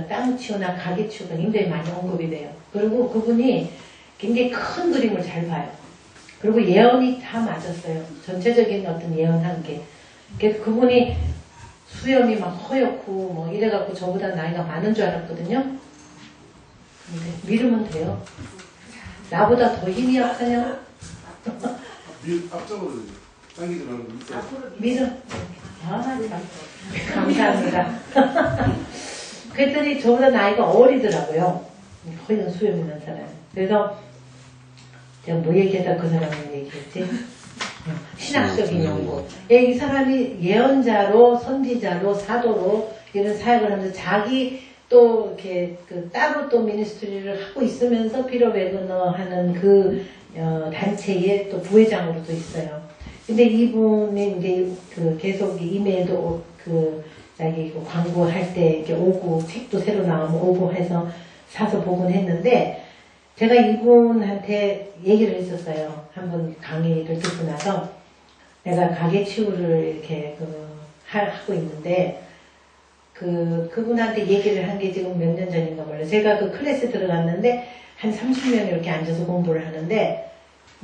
땅 치유나 가게 치유가 굉장히 많이 언급이 돼요. 그리고 그분이 굉장히 큰 그림을 잘 봐요. 그리고 예언이 다 맞았어요. 전체적인 어떤 예언한 게. 그래서 그분이 수염이 막 허옇고 이래갖고 저보다 나이가 많은 줄 알았거든요. 근데 믿으면 돼요. 나보다 더 힘이 약하냐? 앞쪽으로 당기지 말고 믿음. 참. 감사합니다. 그랬더니 저보다 나이가 어리더라고요. 허연 수염 있는 사람. 그래서 제가 얘기하다 그 사람을 얘기했지? 신학적인 연구. 이 사람이 예언자로, 선지자로, 사도로 이런 사역을 하면서 자기 또 이렇게 따로 또 미니스트리를 하고 있으면서 피터 웨거너 하는 그 단체의 또 부회장으로도 있어요. 근데 이분이 이제 계속 이메일도 자기 광고할 때 이렇게 오고 책도 새로 나오면 오고 해서 사서 보곤 했는데 제가 이분한테 얘기를 했었어요. 한번 강의를 듣고 나서 내가 가게 치유를 이렇게 하고 있는데 그분한테 얘기를 한 게 지금 몇 년 전인가 몰라요. 제가 그 클래스 들어갔는데 한 30명 이렇게 앉아서 공부를 하는데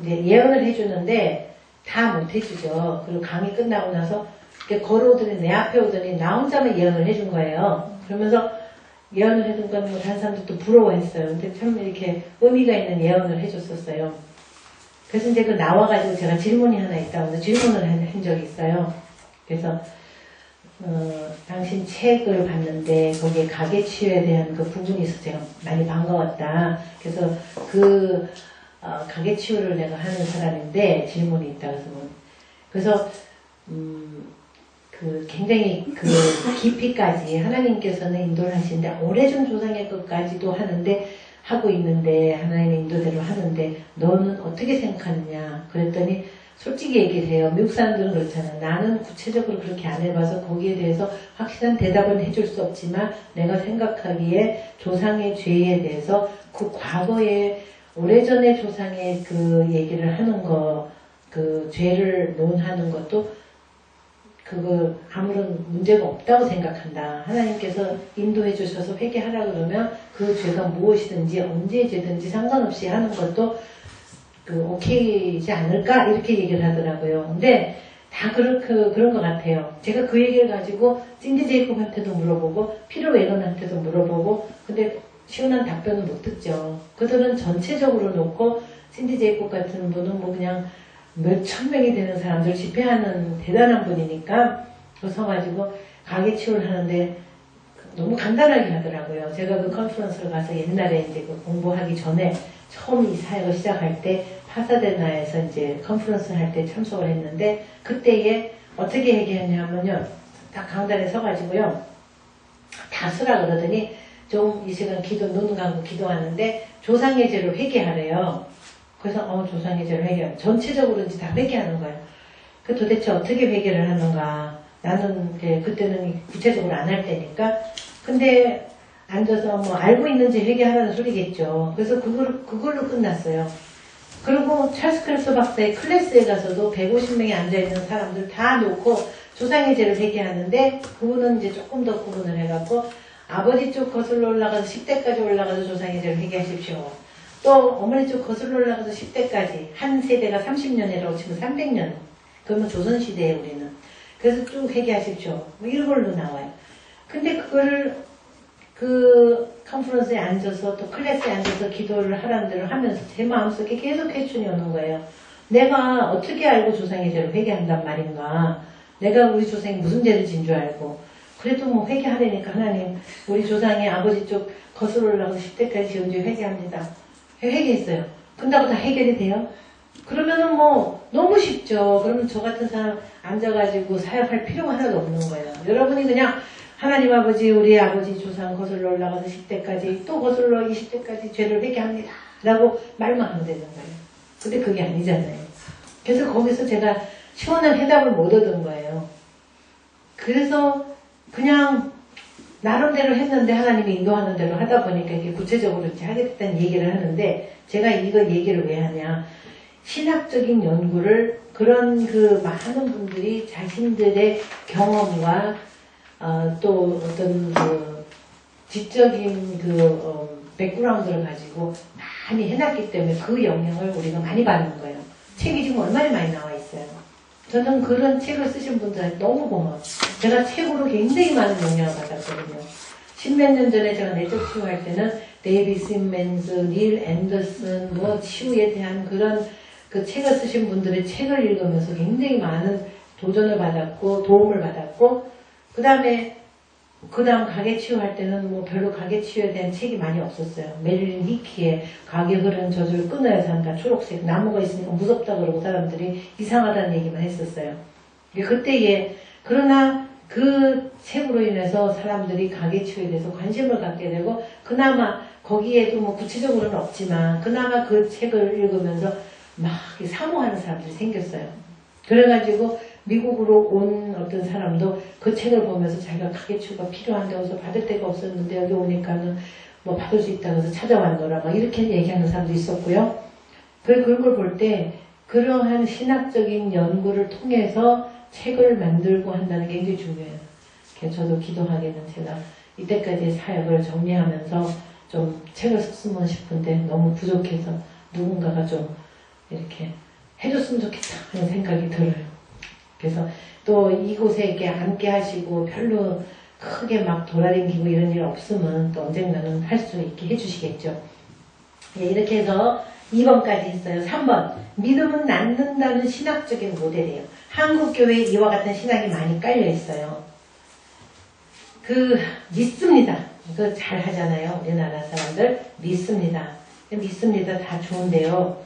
이제 예언을 해주는데 다 못 해주죠. 그리고 강의 끝나고 나서 이렇게 걸어오더니 내 앞에 오더니 나 혼자만 예언을 해준 거예요. 그러면서 예언을 해준 건 뭐 다른 사람들도 부러워했어요. 근데 참 이렇게 의미가 있는 예언을 해줬었어요. 그래서 이제 나와가지고 제가 질문이 하나 있다고 해서 질문을 한 적이 있어요. 그래서 당신 책을 봤는데 거기에 가게 치유에 대한 그 부분이 있어서 제가 많이 반가웠다. 그래서 가게 치유를 내가 하는 사람인데 질문이 있다. 그래서 굉장히 깊이까지 하나님께서는 인도를 하시는데 오래전 조상의 것까지도 하고 있는데 하나님의 인도대로 하는데 너는 어떻게 생각하느냐 그랬더니 솔직히 얘기를 해요. 미국 사람들은 그렇잖아요. 나는 구체적으로 그렇게 안 해봐서 거기에 대해서 확실한 대답은 해줄 수 없지만 내가 생각하기에 조상의 죄에 대해서 그 과거에 오래전에 조상의 그 얘기를 하는 거, 그 죄를 논하는 것도 아무런 문제가 없다고 생각한다. 하나님께서 인도해 주셔서 회개하라 그러면 그 죄가 무엇이든지 언제 죄든지 상관없이 하는 것도 오케이지 않을까? 이렇게 얘기를 하더라고요. 근데 다 그런 것 같아요. 제가 그 얘기를 가지고 신디 제이콥한테도 물어보고 피터 웨건한테도 물어보고 근데 시원한 답변을 못 듣죠. 그들은 전체적으로 놓고 신디 제이콥 같은 분은 뭐 그냥 몇천 명이 되는 사람들 집회하는 대단한 분이니까 서가지고 가게 치유를 하는데 너무 간단하게 하더라고요. 제가 그 컨퍼런스를 가서 옛날에 이제 공부하기 전에 처음 이 사역을 시작할 때 파사데나에서 이제 컨퍼런스 할 때 참석을 했는데 그때에 어떻게 얘기했냐면요. 다 강단에 서가지고요. 다 쓰라 그러더니 좀 이 시간 눈 감고 기도하는데 조상의 죄로 회개하래요. 그래서 조상의 죄로 회개 전체적으로 이제 다 회개하는 거예요. 도대체 어떻게 회개를 하는가. 나는 그때는 구체적으로 안 할 때니까. 근데 앉아서 뭐 알고 있는지 회개하라는 소리겠죠. 그래서 그걸로 끝났어요. 그리고 찰스 크랩스 박사의 클래스에 가서도 150명이 앉아있는 사람들 다 놓고 조상의 죄를 회개하는데 그분은 이제 조금 더 구분을 해갖고 아버지 쪽 거슬러 올라가서 10대까지 올라가서 조상의 죄를 회개하십시오. 또 어머니 쪽 거슬러 올라가서 10대까지 한 세대가 30년이라고 치면 300년 그러면 조선시대에 우리는 그래서 쭉 회개하십시오. 뭐 이런 걸로 나와요. 근데 그거를 컨퍼런스에 앉아서 또 클래스에 앉아서 기도를 하라는 대로 하면서 제 마음속에 계속 퀘스천이 오는 거예요. 내가 어떻게 알고 조상의 죄를 회개한단 말인가. 내가 우리 조상이 무슨 죄를 진 줄 알고 그래도 뭐 회개하려니까 하나님 우리 조상이 아버지 쪽 거슬러 올라가서 10대까지 지은 죄 회개합니다. 회개했어요. 근다고 다 해결이 돼요? 그러면은 뭐 너무 쉽죠. 그러면 저 같은 사람 앉아가지고 사역할 필요가 하나도 없는 거예요. 여러분이 그냥 하나님 아버지 우리 아버지 조상 거슬러 올라가서 10대까지 또 거슬러 20대까지 죄를 회개합니다. 라고 말만 하면 되는 거예요. 근데 그게 아니잖아요. 그래서 거기서 제가 시원한 해답을 못 얻은 거예요. 그래서 그냥 나름대로 했는데 하나님이 인도하는 대로 하다 보니까 이렇게 구체적으로 이렇게 하겠다는 얘기를 하는데 제가 이거 얘기를 왜 하냐. 신학적인 연구를 그런 많은 분들이 자신들의 경험과 또 어떤 지적인 백그라운드를 가지고 많이 해놨기 때문에 그 영향을 우리가 많이 받는 거예요. 책이 지금 얼마나 많이 나와 있어요. 저는 그런 책을 쓰신 분들한테 너무 고마워요. 제가 책으로 굉장히 많은 영향을 받았거든요. 십몇 년 전에 제가 내적 치유할 때는 데이비 시먼즈, 닐 앤더슨, 치유에 대한 그런 그 책을 쓰신 분들의 책을 읽으면서 굉장히 많은 도전을 받았고 도움을 받았고 그 다음 가게 치유할 때는 별로 가게 치유에 대한 책이 많이 없었어요. 메릴린 히키의 가게 흐르는 저주를 끊어야 산다. 초록색 나무가 있으니까 무섭다 그러고 사람들이 이상하다는 얘기만 했었어요. 그때에 그러나 그 책으로 인해서 사람들이 가계치유에 대해서 관심을 갖게 되고 그나마 거기에도 뭐 구체적으로는 없지만 그나마 그 책을 읽으면서 막 사모하는 사람들이 생겼어요. 그래가지고 미국으로 온 어떤 사람도 그 책을 보면서 자기가 가계치유가 필요한다고 해서 받을 데가 없었는데 여기 오니까는 뭐 받을 수 있다고 해서 찾아왔노라 막 이렇게 얘기하는 사람도 있었고요. 그런 걸 볼 때 그러한 신학적인 연구를 통해서 책을 만들고 한다는 게 굉장히 중요해요. 그래서 저도 기도하기는 제가 이때까지의 사역을 정리하면서 좀 책을 썼으면 싶은데 너무 부족해서 누군가가 좀 이렇게 해줬으면 좋겠다 하는 생각이 들어요. 그래서 또 이곳에 이렇게 앉게 하시고 별로 크게 막 돌아다니고 이런 일 없으면 또 언젠가는 할 수 있게 해주시겠죠. 예, 이렇게 해서 2번까지 했어요. 3번. 믿음은 낳는다는 신학적인 모델이에요. 한국 교회에 이와 같은 신학이 많이 깔려 있어요. 믿습니다. 이거 잘 하잖아요. 우리나라 사람들. 믿습니다. 믿습니다. 다 좋은데요.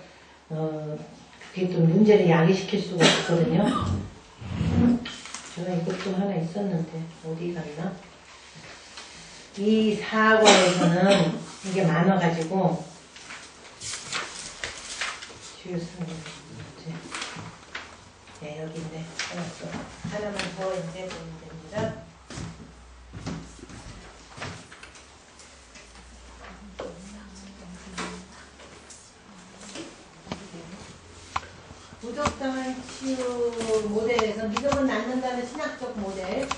그게 또 문제를 야기시킬 수가 없거든요. 제가 이것도 하나 있었는데, 어디 갔나? 이 사과에서는 이게 많아가지고, 네, 여기 있네. 하나만 더 이제 보면 됩니다. 부족당한 치유 모델에서 믿음은 낳는다는 신학적 모델,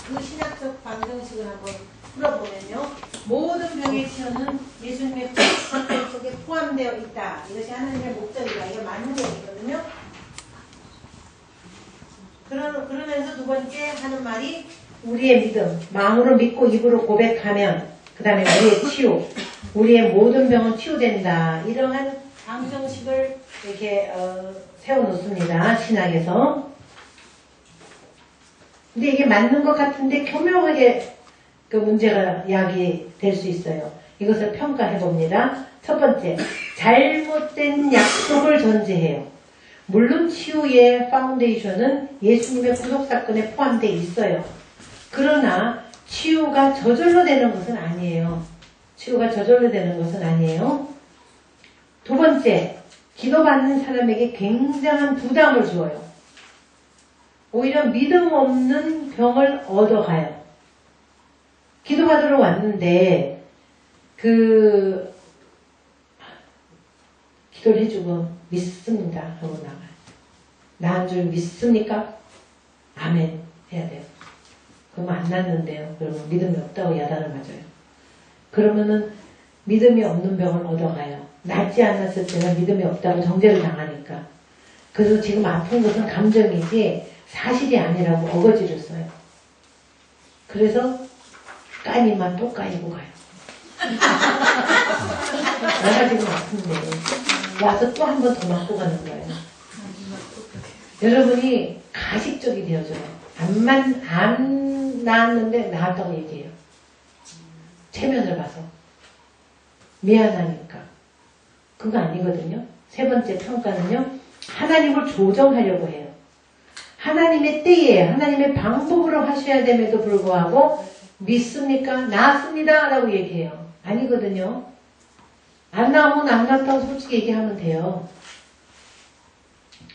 그 신학적 방정식을 한번 풀어보면요. 모든 병의 치유는 예수님의 선택 속에 포함되어 있다. 이것이 하나님의 목적이다. 이게 맞는 얘기거든요. 그러면서 두 번째 하는 말이 우리의 믿음, 마음으로 믿고 입으로 고백하면 그 다음에 우리의 치유, 우리의 모든 병은 치유된다. 이러한 방정식을 이렇게 세워놓습니다. 신학에서. 근데 이게 맞는 것 같은데 교묘하게 그 문제가 야기될 수 있어요. 이것을 평가해봅니다. 첫 번째, 잘못된 약속을 전제해요. 물론 치유의 파운데이션은 예수님의 구속사건에 포함되어 있어요. 그러나 치유가 저절로 되는 것은 아니에요. 치유가 저절로 되는 것은 아니에요. 두 번째, 기도받는 사람에게 굉장한 부담을 주어요. 오히려 믿음 없는 병을 얻어가요. 기도받으러 왔는데 기도를 해주고 믿습니다 하고 나가요. 나은 줄 믿습니까? 아멘 해야 돼요. 그러면 안 낫는데요. 그러면 믿음이 없다고 야단을 맞아요. 그러면은 믿음이 없는 병을 얻어가요. 낫지 않았을 때는 믿음이 없다고 정죄를 당하니까. 그래서 지금 아픈 것은 감정이지 사실이 아니라고 어거지를 써요. 그래서 까니만 또 까이고 가요. 내가 지금 아픈데 와서 또 한 번 더 맞고 가는 거예요. 여러분이 가식적이 되어져요. 안 나았는데 나았다고 얘기해요. 체면을 봐서. 미안하니까. 그거 아니거든요. 세 번째 평가는요. 하나님을 조정하려고 해요. 하나님의 때에 하나님의 방법으로 하셔야 됨에도 불구하고 믿습니까? 나았습니다 라고 얘기해요. 아니거든요. 안 나오면 안 나왔다고 솔직히 얘기하면 돼요.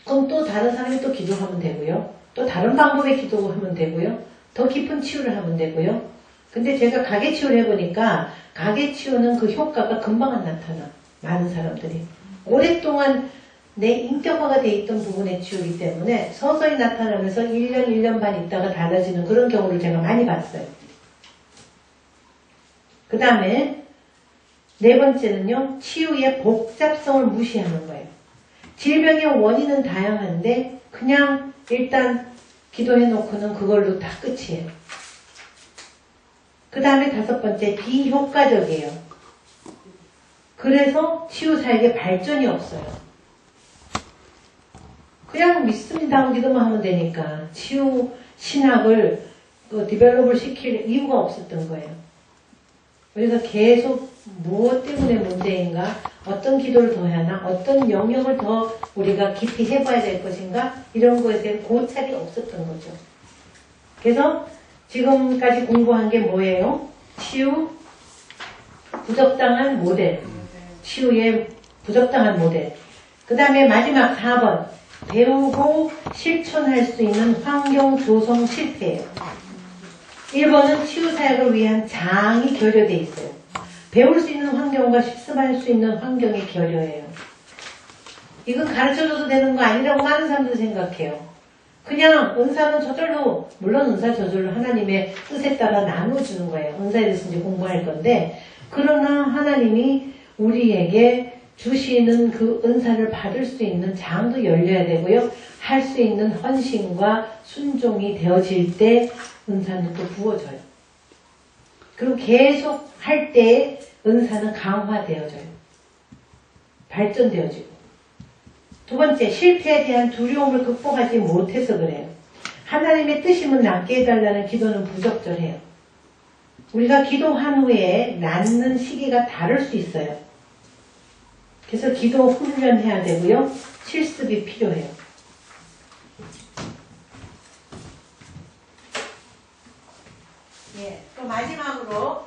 그럼 또 다른 사람이 또 기도하면 되고요. 또 다른 방법의 기도하면 되고요. 더 깊은 치유를 하면 되고요. 근데 제가 가계치유를 해보니까 가계치유는 그 효과가 금방 안 나타나. 많은 사람들이. 오랫동안 내 인격화가 돼 있던 부분의 치유이기 때문에 서서히 나타나면서 1년, 1년 반 있다가 달라지는 그런 경우를 제가 많이 봤어요. 그 다음에 네 번째는요. 치유의 복잡성을 무시하는 거예요. 질병의 원인은 다양한데 그냥 일단 기도해놓고는 그걸로 다 끝이에요. 그 다음에 다섯 번째, 비효과적이에요. 그래서 치유 사역에 발전이 없어요. 그냥 믿습니다 하고 기도만 하면 되니까 치유 신학을 디벨롭을 시킬 이유가 없었던 거예요. 그래서 계속 무엇 때문에 문제인가, 어떤 기도를 더 하나, 어떤 영역을 더 우리가 깊이 해봐야 될 것인가, 이런 거에 대한 고찰이 없었던 거죠. 그래서 지금까지 공부한 게 뭐예요? 치유, 부적당한 모델. 치유의 부적당한 모델. 그 다음에 마지막 4번. 배우고 실천할 수 있는 환경 조성 실패예요. 1번은 치유 사역을 위한 장이 결여되어 있어요. 배울 수 있는 환경과 실습할 수 있는 환경이 결여해요. 이건 가르쳐줘도 되는 거 아니라고 많은 사람들이 생각해요. 그냥 은사는 저절로, 물론 은사 저절로 하나님의 뜻에 따라 나눠주는 거예요. 은사에 대해서 이제 공부할 건데, 그러나 하나님이 우리에게 주시는 그 은사를 받을 수 있는 장도 열려야 되고요. 할 수 있는 헌신과 순종이 되어질 때 은사는 또 부어져요. 그리고 계속 할 때 은사는 강화되어져요. 발전되어지고. 두 번째, 실패에 대한 두려움을 극복하지 못해서 그래요. 하나님의 뜻임은 낫게 해달라는 기도는 부적절해요. 우리가 기도한 후에 낫는 시기가 다를 수 있어요. 그래서 기도 훈련해야 되고요. 실습이 필요해요. 예, 또 마지막으로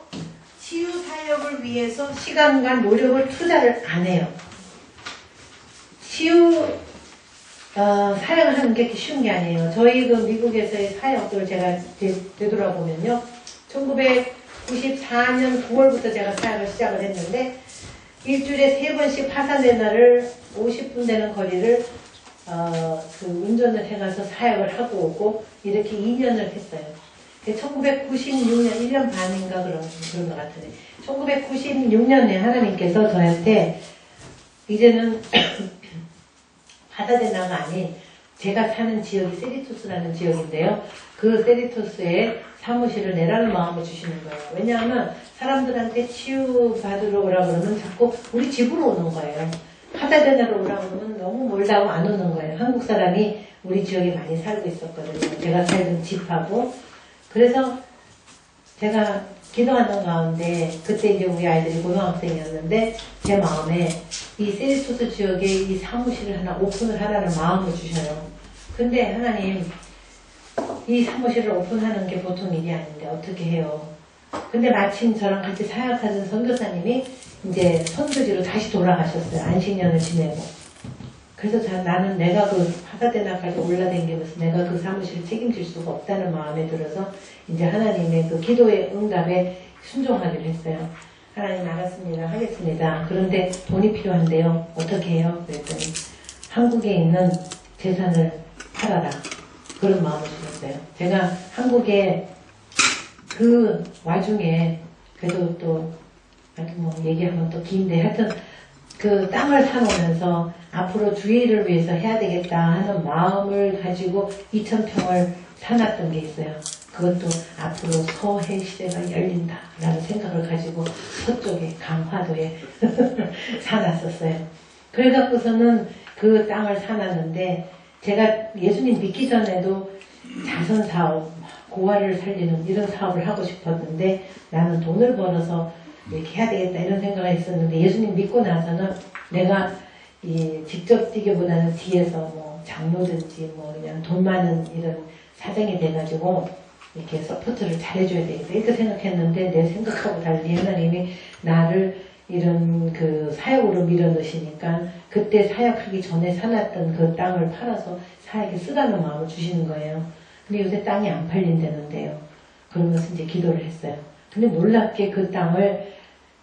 치유 사역을 위해서 시간과 노력을 투자를 안 해요. 치유 사역을 하는 게 쉬운 게 아니에요. 저희 그 미국에서의 사역들 제가 되돌아보면요. 1994년 9월부터 제가 사역을 시작을 했는데 일주일에 3번씩 파산된 날을 50분 되는 거리를 그 운전을 해가서 사역을 하고 오고 이렇게 2년을 했어요. 1996년 1년 반인가 그런 것 같은데 1996년에 하나님께서 저한테 이제는 바다대나가 아닌 제가 사는 지역이 세리토스라는 지역인데요. 그 세리토스에 사무실을 내라는 마음을 주시는 거예요. 왜냐하면 사람들한테 치유받으러 오라 그러면 자꾸 우리 집으로 오는 거예요. 바다대나로 오라 그러면 너무 멀다고 안 오는 거예요. 한국 사람이 우리 지역에 많이 살고 있었거든요. 제가 살던 집하고. 그래서 제가 기도하는 가운데 그때 이제 우리 아이들이 고등학생이었는데 제 마음에 이 세리토스 지역에 이 사무실을 하나 오픈을 하라는 마음을 주셔요. 근데 하나님 이 사무실을 오픈하는 게 보통 일이 아닌데 어떻게 해요? 근데 마침 저랑 같이 사역하는 선교사님이 이제 선교지로 다시 돌아가셨어요. 안식년을 지내고. 그래서 나는 내가 그 바다대나까지 올라다니면서 내가 그 사무실을 책임질 수가 없다는 마음에 들어서 이제 하나님의 그 기도의 응답에 순종하기로 했어요. 하나님 알았습니다. 하겠습니다. 그런데 돈이 필요한데요. 어떻게 해요? 그랬더니 한국에 있는 재산을 팔아라. 그런 마음을 주셨어요. 제가 한국에 그 와중에 그래도 또 뭐 얘기하면 또 긴데 하여튼 그 땅을 사놓으면서 앞으로 주의를 위해서 해야 되겠다 하는 마음을 가지고 2,000평을 사놨던 게 있어요. 그것도 앞으로 서해 시대가 열린다라는 생각을 가지고 서쪽에 강화도에 사놨었어요. 그래갖고서는 그 땅을 사놨는데 제가 예수님 믿기 전에도 자선사업, 고아를 살리는 이런 사업을 하고 싶었는데 나는 돈을 벌어서 이렇게 해야 되겠다 이런 생각을 했었는데 예수님 믿고 나서는 내가 직접 뛰기보다는 뒤에서 뭐 장로든지 뭐 그냥 돈 많은 이런 사정이 돼가지고 이렇게 서포트를 잘해줘야 되겠다 이렇게 생각했는데 내 생각하고 달리 하나님이 나를 이런 그 사역으로 밀어넣으시니까 그때 사역하기 전에 사놨던 그 땅을 팔아서 사역에 쓰라는 마음을 주시는 거예요. 근데 요새 땅이 안 팔린다는데요. 그러면서 이제 기도를 했어요. 근데 놀랍게 그 땅을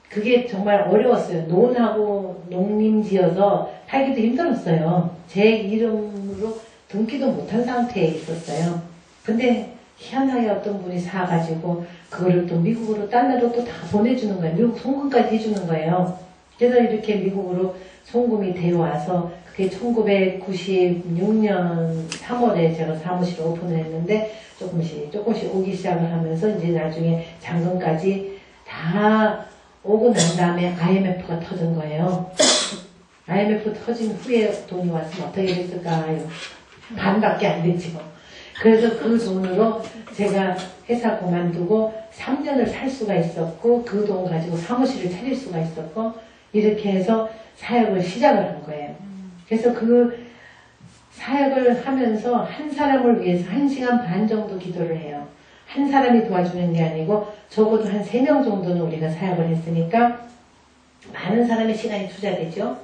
그게 정말 어려웠어요. 논하고 농림지어서 팔기도 힘들었어요. 제 이름으로 등기도 못한 상태에 있었어요. 근데 희한하게 어떤 분이 사가지고 그거를 또 미국으로 딴 나라로 또 다 보내주는 거예요. 미국 송금까지 해주는 거예요. 그래서 이렇게 미국으로 송금이 되어 와서 그게 1996년 3월에 제가 사무실을 오픈을 했는데 조금씩 오기 시작을 하면서 이제 나중에 잔금까지 다 오고 난 다음에 IMF가 터진 거예요. IMF 터진 후에 돈이 왔으면 어떻게 됐을까요? 반밖에 안 됐지 뭐. 그래서 그 돈으로 제가 회사 그만두고 3년을 살 수가 있었고 그 돈 가지고 사무실을 차릴 수가 있었고 이렇게 해서 사역을 시작을 한 거예요. 그래서 그 사역을 하면서 한 사람을 위해서 1시간 반 정도 기도를 해요. 한 사람이 도와주는 게 아니고 적어도 한 3명 정도는 우리가 사역을 했으니까 많은 사람의 시간이 투자되죠.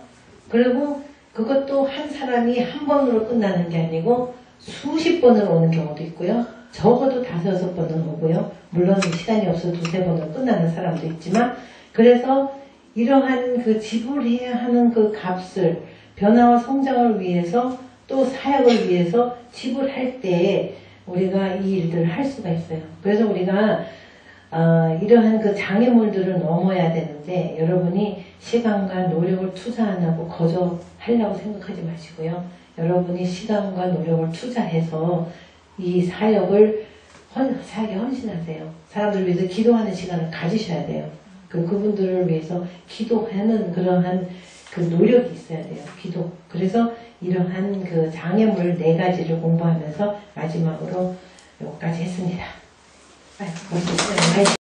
그리고 그것도 한 사람이 한 번으로 끝나는 게 아니고 수십 번으로 오는 경우도 있고요. 적어도 5-6번은 오고요. 물론 시간이 없어서 2-3번으로 끝나는 사람도 있지만, 그래서 이러한 그 지불해야 하는 그 값을 변화와 성장을 위해서 또 사역을 위해서 지불할 때 우리가 이 일들을 할 수가 있어요. 그래서 우리가 이러한 그 장애물들을 넘어야 되는데, 여러분이 시간과 노력을 투자한다고 거저하려고 생각하지 마시고요. 여러분이 시간과 노력을 투자해서 이 사역에 헌신하세요. 사람들을 위해서 기도하는 시간을 가지셔야 돼요. 그분들을 위해서 기도하는 그러한 그 노력이 있어야 돼요. 기도. 그래서 이러한 그 장애물 4가지를 공부하면서 마지막으로 여기까지 했습니다.